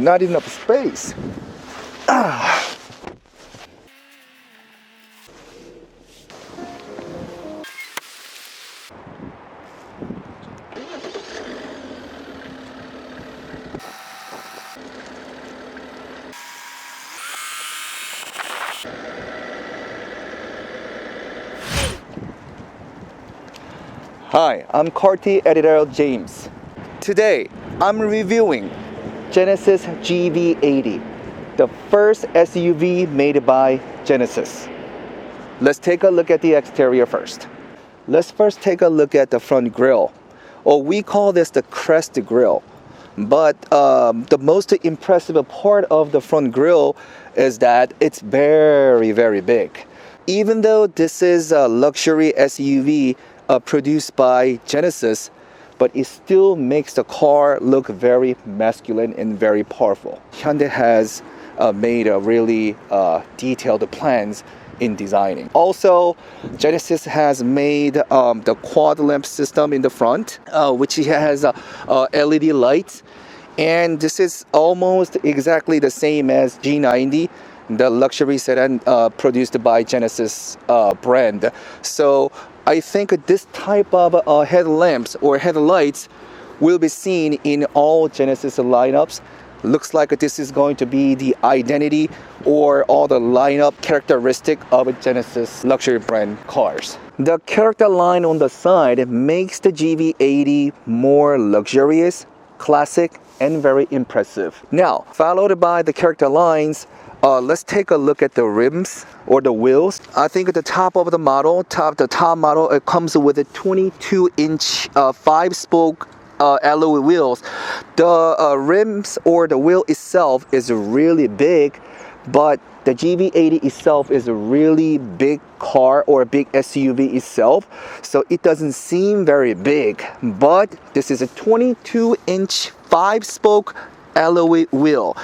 not enough space. Hi, I'm Carty editor James. Today, I'm reviewing Genesis GV80, the first SUV made by Genesis. Let's take a look at the exterior first. Let's first take a look at the front grille, or we call this the crest grille. But the most impressive part of the front grille is that it's very, very big. Even though this is a luxury SUV produced by Genesis, but it still makes the car look very masculine and very powerful. Hyundai has made a really detailed plans in designing. Also, Genesis has made the quad lamp system in the front, which has LED lights, and this is almost exactly the same as G90, the luxury sedan produced by Genesis brand. So I think this type of headlamps or headlights will be seen in all Genesis lineups. Looks like this is going to be the identity or all the lineup characteristic of Genesis luxury brand cars. The character line on the side makes the GV80 more luxurious, classic, and very impressive. Now, followed by the character lines, let's take a look at the rims or the wheels. I think at the top of the model, the top model, it comes with a 22-inch 5-spoke alloy wheels. The rims or the wheel itself is really big, but the GV80 itself is a really big car or a big SUV itself, so it doesn't seem very big. But this is a 22-inch 5-spoke alloy wheel,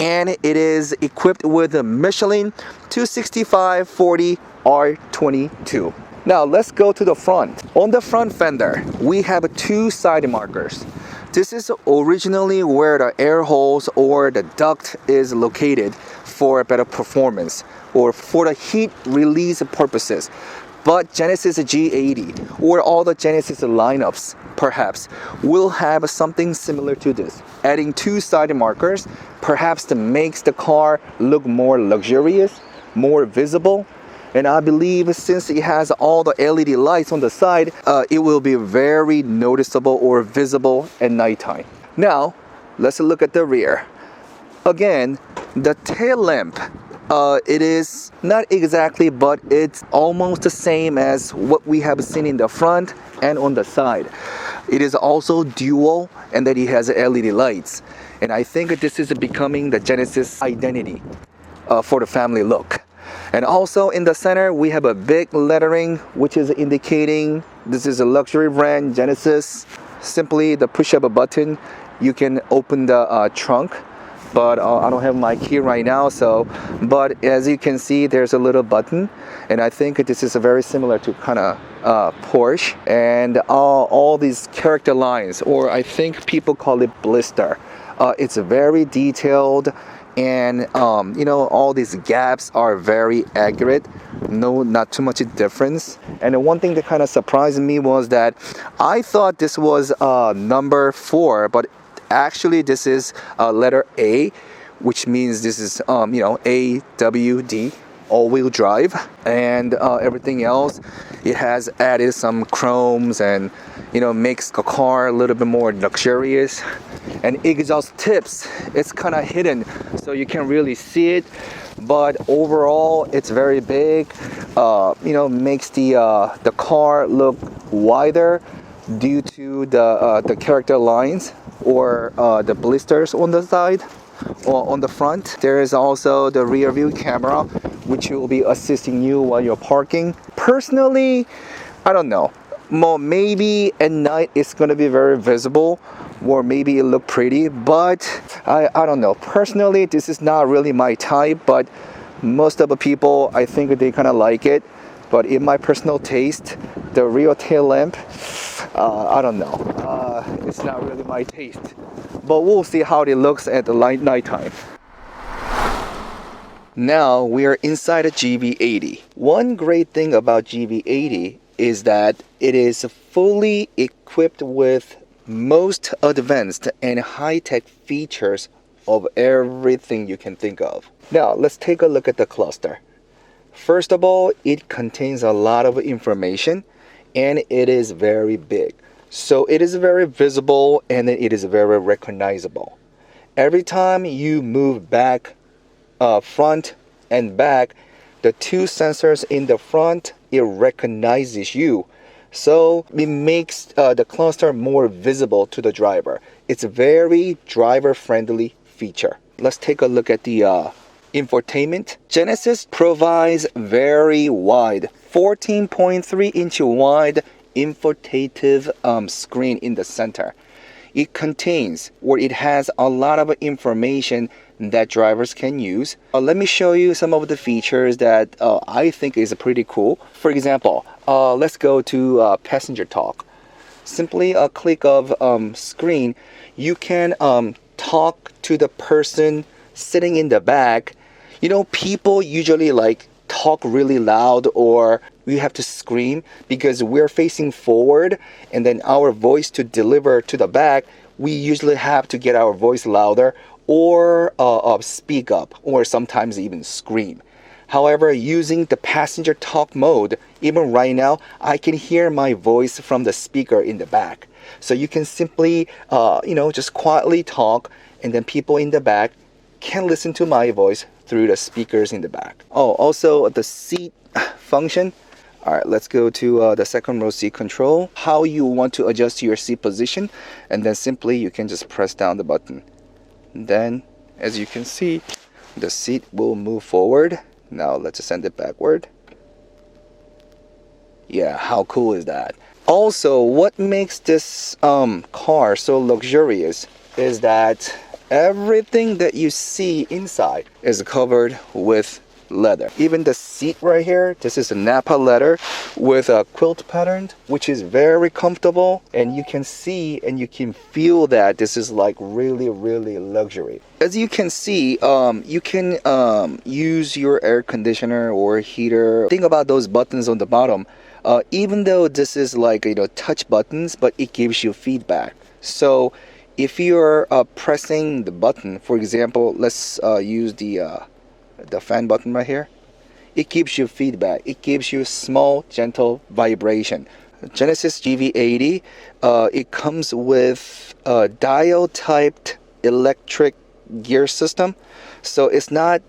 and it is equipped with a Michelin 265/40 R22. Now let's go to the front. On the front fender, we have 2 side markers. This is originally where the air holes or the duct is located for better performance or for the heat release purposes. But Genesis G80 or all the Genesis lineups perhaps will have something similar to this. Adding 2 side markers perhaps makes the car look more luxurious, more visible. And I believe since it has all the LED lights on the side, it will be very noticeable or visible at nighttime. Now, let's look at the rear. Again, the tail lamp, it is not exactly, but it's almost the same as what we have seen in the front and on the side. It is also dual, and that it has LED lights. And I think this is becoming the Genesis identity for the family look. And also in the center, we have a big lettering, which is indicating this is a luxury brand, Genesis. Simply the push of a button, you can open the trunk. But I don't have my key right now, but as you can see, there's a little button, and I think this is very similar to kind of Porsche, and all these character lines, or I think people call it blister. It's very detailed, and all these gaps are very accurate. No, not too much difference. And the one thing that kind of surprised me was that I thought this was number 4, but actually this is letter A, which means this is AWD, all-wheel drive, and everything else. It has added some chromes and makes the car a little bit more luxurious. And exhaust tips, it's kind of hidden, so you can't really see it. But overall, it's very big. Makes the car look wider due to the character lines or the blisters on the side or on the front. There is also the rear view camera, which will be assisting you while you're parking. Personally, I don't know. Maybe at night it's going to be very visible, or maybe it look pretty, but I don't know. Personally, this is not really my type, but most of the people, I think they kind of like it. But in my personal taste, the rear tail lamp, I don't know. It's not really my taste. but we'll see how it looks at the nighttime. Now we are inside a GV80. One great thing about GV80 is that it is fully equipped with most advanced and high-tech features of everything you can think of. Now let's take a look at the cluster. First of all, it contains a lot of information and it is very big. So it is very visible and it is very recognizable. Every time you move back, front and back, the two sensors in the front, it recognizes you. So it makes the cluster more visible to the driver. It's a very driver-friendly feature. Let's take a look at the infotainment. Genesis provides very wide, 14.3-inch wide infotainment screen in the center. It contains, or it has a lot of information that drivers can use. Let me show you some of the features that I think is pretty cool. For example, let's go to passenger talk. Simply a click of screen, you can talk to the person sitting in the back. You know, people usually like talk really loud or we have to scream because we're facing forward and then our voice to deliver to the back, we usually have to get our voice louder or speak up or sometimes even scream. However, using the passenger talk mode, even right now, I can hear my voice from the speaker in the back. So you can simply, just quietly talk and then people in the back can listen to my voice through the speakers in the back. Oh, also the seat function. All right, let's go to the second row seat control. How you want to adjust your seat position, and then simply you can just press down the button. Then, as you can see, the seat will move forward. Now let's send it backward. Yeah, how cool is that? Also, what makes this car so luxurious is that everything that you see inside is covered with leather. Even the seat right here, this is a Napa leather with a quilt pattern, which is very comfortable, and you can see and you can feel that this is like really luxury. As you can see, you can use your air conditioner or heater. Think about those buttons on the bottom. Even though this is like touch buttons, but it gives you feedback. So if you're pressing the button, for example, let's use the fan button right here, it gives you feedback. It gives you small, gentle vibration. Genesis GV80, it comes with a dial-typed electric gear system. So it's not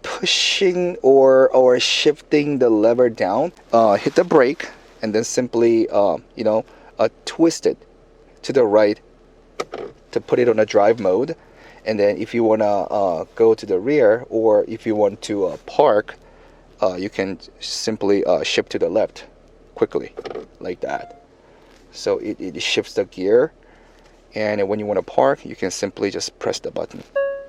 pushing or shifting the lever down. Hit the brake and then simply, twist it to the right to put it on a drive mode. And then if you want to go to the rear or if you want to park, you can simply shift to the left quickly like that. So it shifts the gear, and when you want to park, you can simply just press the button,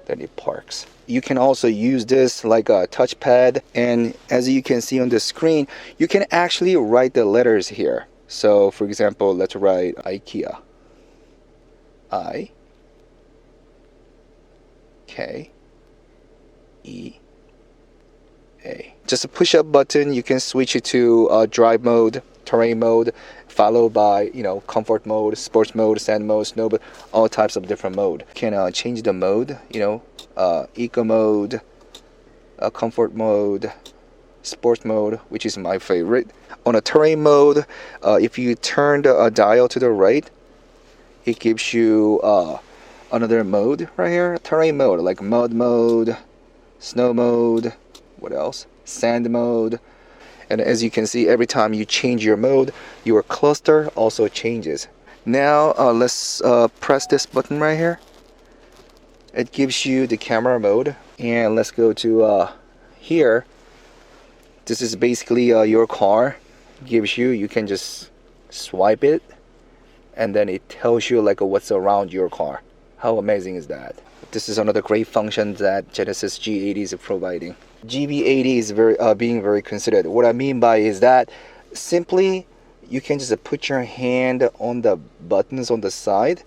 then it parks. You can also use this like a touchpad, and as you can see on the screen, you can actually write the letters here. So for example, let's write IKEA. I-K-E-A. Just a push-up button, you can switch it to drive mode, terrain mode, followed by comfort mode, sports mode, sand mode, snow mode, all types of different mode. You can change the mode, eco mode, comfort mode, sports mode, which is my favorite. On a terrain mode, if you turn the dial to the right, it gives you another mode right here, terrain mode, like mud mode, snow mode, what else? Sand mode. And as you can see, every time you change your mode, your cluster also changes. Now let's press this button right here. It gives you the camera mode, and let's go to here. This is basically your car. You can just swipe it, and then it tells you like what's around your car. How amazing is that? This is another great function that Genesis G80 is providing. GV80 is being very considered. What I mean by is that simply you can just put your hand on the buttons on the side,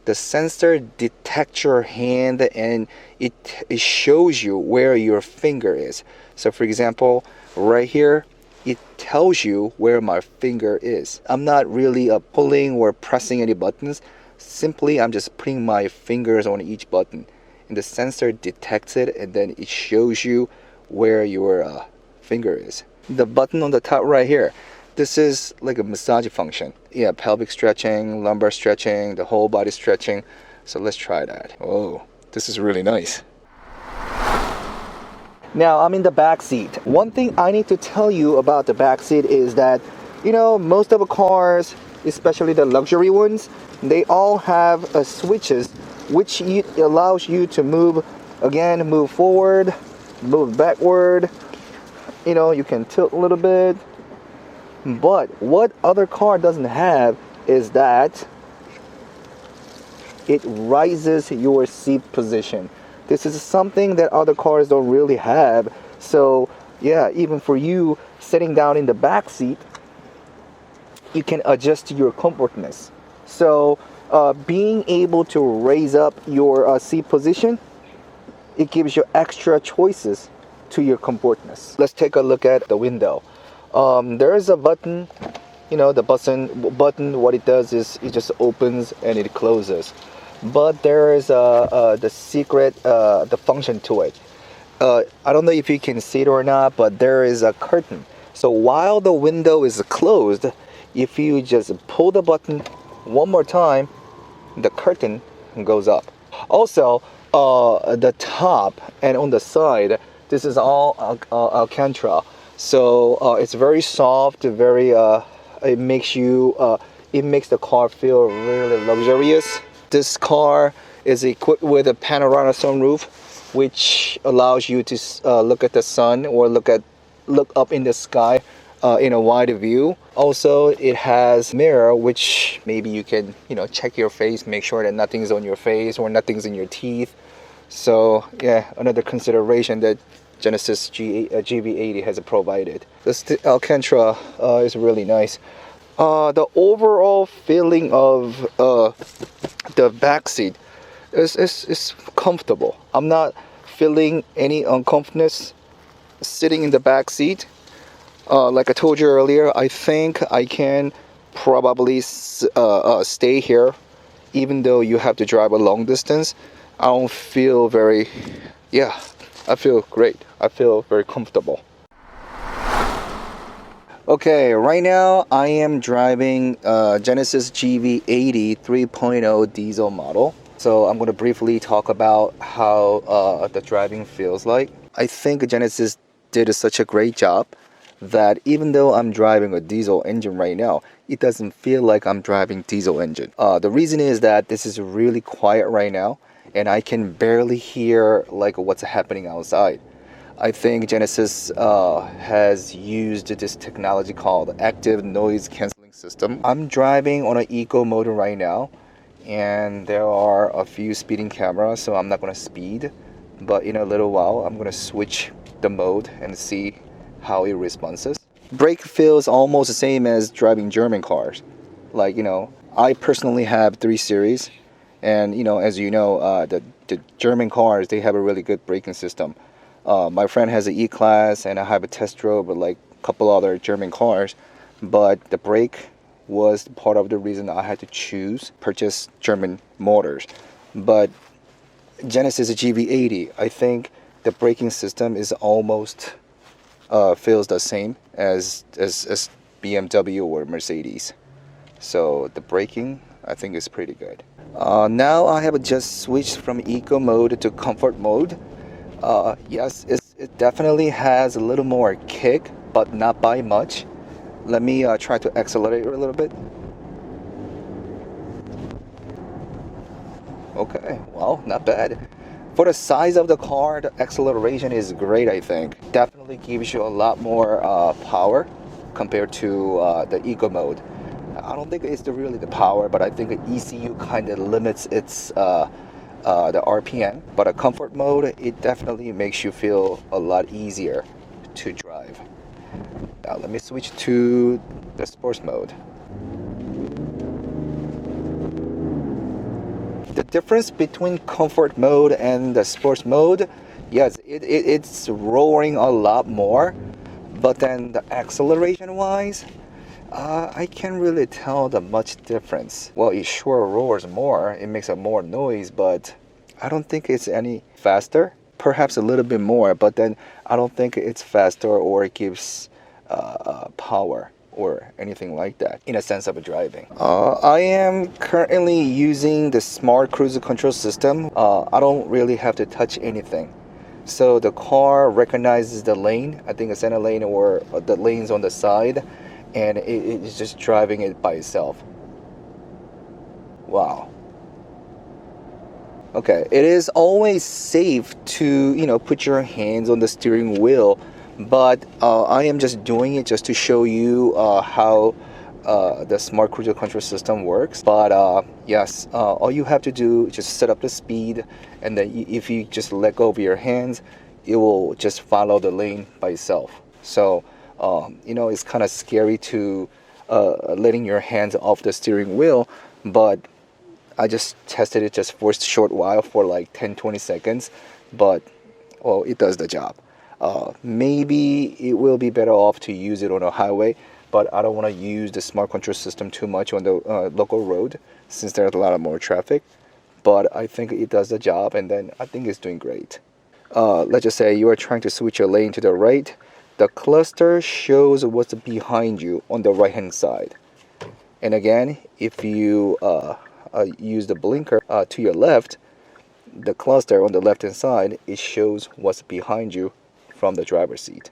the sensor detects your hand and it shows you where your finger is. So for example, right here, it tells you where my finger is. I'm not really pulling or pressing any buttons. Simply, I'm just putting my fingers on each button. And the sensor detects it and then it shows you where your finger is. The button on the top right here, this is like a massage function. Yeah, pelvic stretching, lumbar stretching, the whole body stretching. So let's try that. Oh, this is really nice. Now I'm in the back seat. One thing I need to tell you about the back seat is that, most of the cars, especially the luxury ones, they all have switches which allows you to move forward, move backward. You can tilt a little bit. But what other car doesn't have is that it rises your seat position. This is something that other cars don't really have. So yeah, even for you sitting down in the back seat, you can adjust your comfortness. So being able to raise up your seat position, it gives you extra choices to your comfortness. Let's take a look at the window. There is a button, the button, what it does is it just opens and it closes. But there is the secret, the function to it. I don't know if you can see it or not, but there is a curtain. So while the window is closed, if you just pull the button one more time, the curtain goes up. Also, the top and on the side, this is all Alcantara. So it's very soft, very it makes the car feel really luxurious. This car is equipped with a panoramic sunroof, which allows you to look at the sun or look up in the sky in a wide view. Also, it has mirror, which maybe you can check your face, make sure that nothing's on your face or nothing's in your teeth. So yeah, another consideration that Genesis GV80 has provided. This Alcantara is really nice. The overall feeling of the back seat is comfortable. I'm not feeling any uncomfortableness sitting in the back seat. Like I told you earlier, I think I can probably stay here even though you have to drive a long distance. I don't feel I feel great. I feel very comfortable. Okay, right now I am driving Genesis GV80 3.0 diesel model. So I'm going to briefly talk about how the driving feels like. I think Genesis did such a great job that even though I'm driving a diesel engine right now, it doesn't feel like I'm driving diesel engine. The reason is that this is really quiet right now and I can barely hear like what's happening outside. I think Genesis has used this technology called active noise cancelling system. I'm driving on an eco mode right now and there are a few speeding cameras, so I'm not going to speed, but in a little while I'm going to switch the mode and see how it responds. Brake feels almost the same as driving German cars. Like, I personally have 3 Series and as you know, the German cars, they have a really good braking system. My friend has an E-Class and I have a test drove with like a couple other German cars, but the brake was part of the reason I had to purchase German motors. But Genesis GV80, I think the braking system is almost feels the same as BMW or Mercedes. So the braking, I think, is pretty good. Now I have just switched from eco mode to comfort mode. Yes, it definitely has a little more kick, but not by much. Let me try to accelerate a little bit. Okay, well, not bad. For the size of the car, the acceleration is great, I think. Definitely gives you a lot more power compared to the eco mode. I don't think it's really the power, but I think the ECU kind of limits its the RPM. But a comfort mode, it definitely makes you feel a lot easier to drive. Now let me switch to the sports mode. The difference between comfort mode and the sports mode, yes, it's roaring a lot more, but then the acceleration wise, I can't really tell the much difference. Well, it sure roars more, it makes a more noise, but I don't think it's any faster. Perhaps a little bit more, but then I don't think it's faster or it gives power or anything like that in a sense of driving. I am currently using the smart cruise control system. I don't really have to touch anything. So the car recognizes the lane, I think a center lane or the lanes on the side, and it's just driving it by itself. Wow. Okay, it is always safe to, put your hands on the steering wheel, but I am just doing it just to show you how the smart cruise control system works. But yes, all you have to do is just set up the speed, and then if you just let go of your hands, it will just follow the lane by itself. So, it's kind of scary to letting your hands off the steering wheel, but I just tested it just for a short while for like 10-20 seconds, but well, it does the job. Maybe it will be better off to use it on a highway, but I don't want to use the smart control system too much on the local road since there's a lot of more traffic. But I think it does the job, and then I think it's doing great. Let's just say you are trying to switch your lane to the right. The cluster shows what's behind you on the right hand side. And again, if you use the blinker to your left, the cluster on the left hand side, it shows what's behind you from the driver's seat.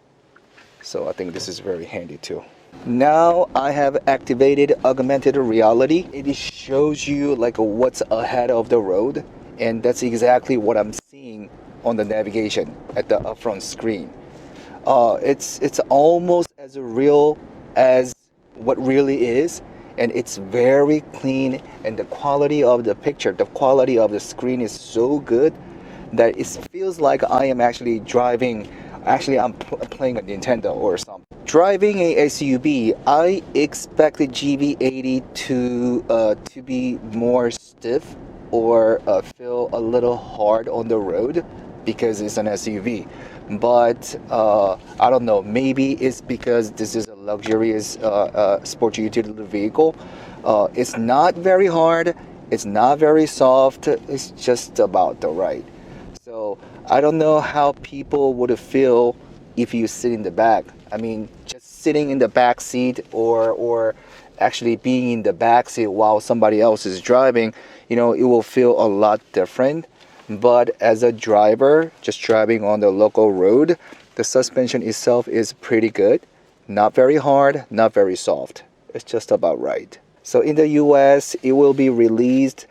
So I think this is very handy too. Now I have activated augmented reality. It shows you like what's ahead of the road, and that's exactly what I'm seeing on the navigation at the upfront screen. It's almost as real as what really is, and it's very clean, and the quality of the picture, the quality of the screen is so good that it feels like I am actually driving. Actually, I'm playing a Nintendo or something. Driving a SUV, I expect the GV80 to be more stiff or feel a little hard on the road because it's an SUV. But I don't know, maybe it's because this is a luxurious sport utility vehicle. It's not very hard, it's not very soft, it's just about the right. So I don't know how people would feel if you sit in the back. I mean, just sitting in the back seat or actually being in the back seat while somebody else is driving, it will feel a lot different. But as a driver, just driving on the local road, the suspension itself is pretty good. Not very hard, not very soft. It's just about right. So in the US, it will be released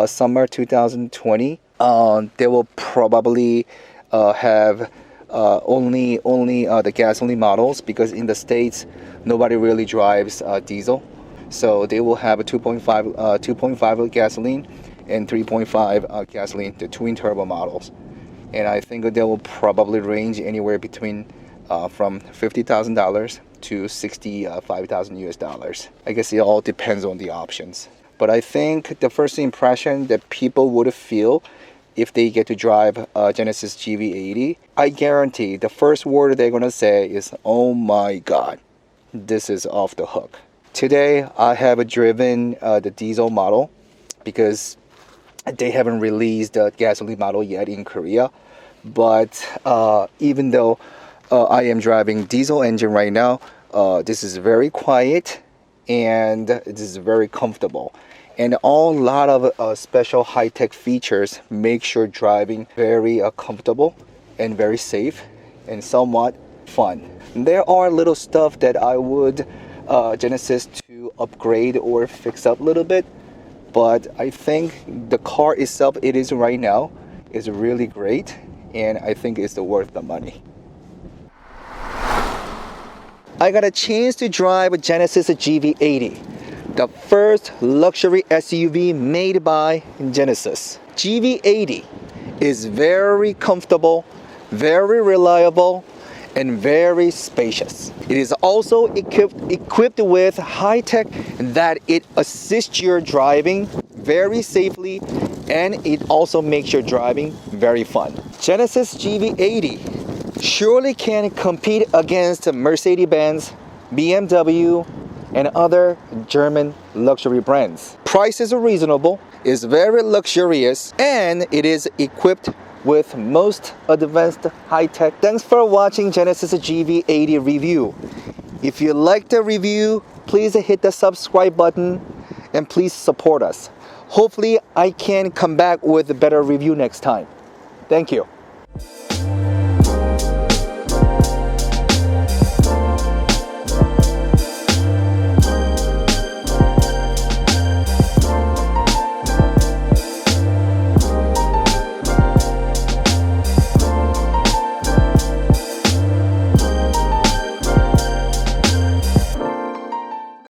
summer 2020. They will probably have only the gasoline models, because in the States, nobody really drives diesel. So they will have a 2.5 gasoline and 3.5 gasoline, the twin turbo models. And I think they will probably range anywhere between from $50,000 to $65,000 US. I guess it all depends on the options. But I think the first impression that people would feel if they get to drive Genesis GV80, I guarantee the first word they're going to say is, "Oh my God, this is off the hook." Today, I have driven the diesel model because they haven't released the gasoline model yet in Korea. But even though I am driving diesel engine right now, this is very quiet and this is very comfortable. And a lot of special high-tech features make sure driving very comfortable and very safe and somewhat fun. There are little stuff that I would Genesis to upgrade or fix up a little bit, but I think the car itself, it is right now, is really great, and I think it's worth the money. I got a chance to drive a Genesis GV80, the first luxury SUV made by Genesis. GV80 is very comfortable, very reliable, and very spacious. It is also equipped with high tech that it assists your driving very safely and it also makes your driving very fun. Genesis GV80 surely can compete against Mercedes-Benz, BMW, and other German luxury brands. Prices are reasonable, is very luxurious, and it is equipped with most advanced high-tech. Thanks for watching Genesis GV80 review. If you like the review, please hit the subscribe button and please support us. Hopefully I can come back with a better review next time. Thank you.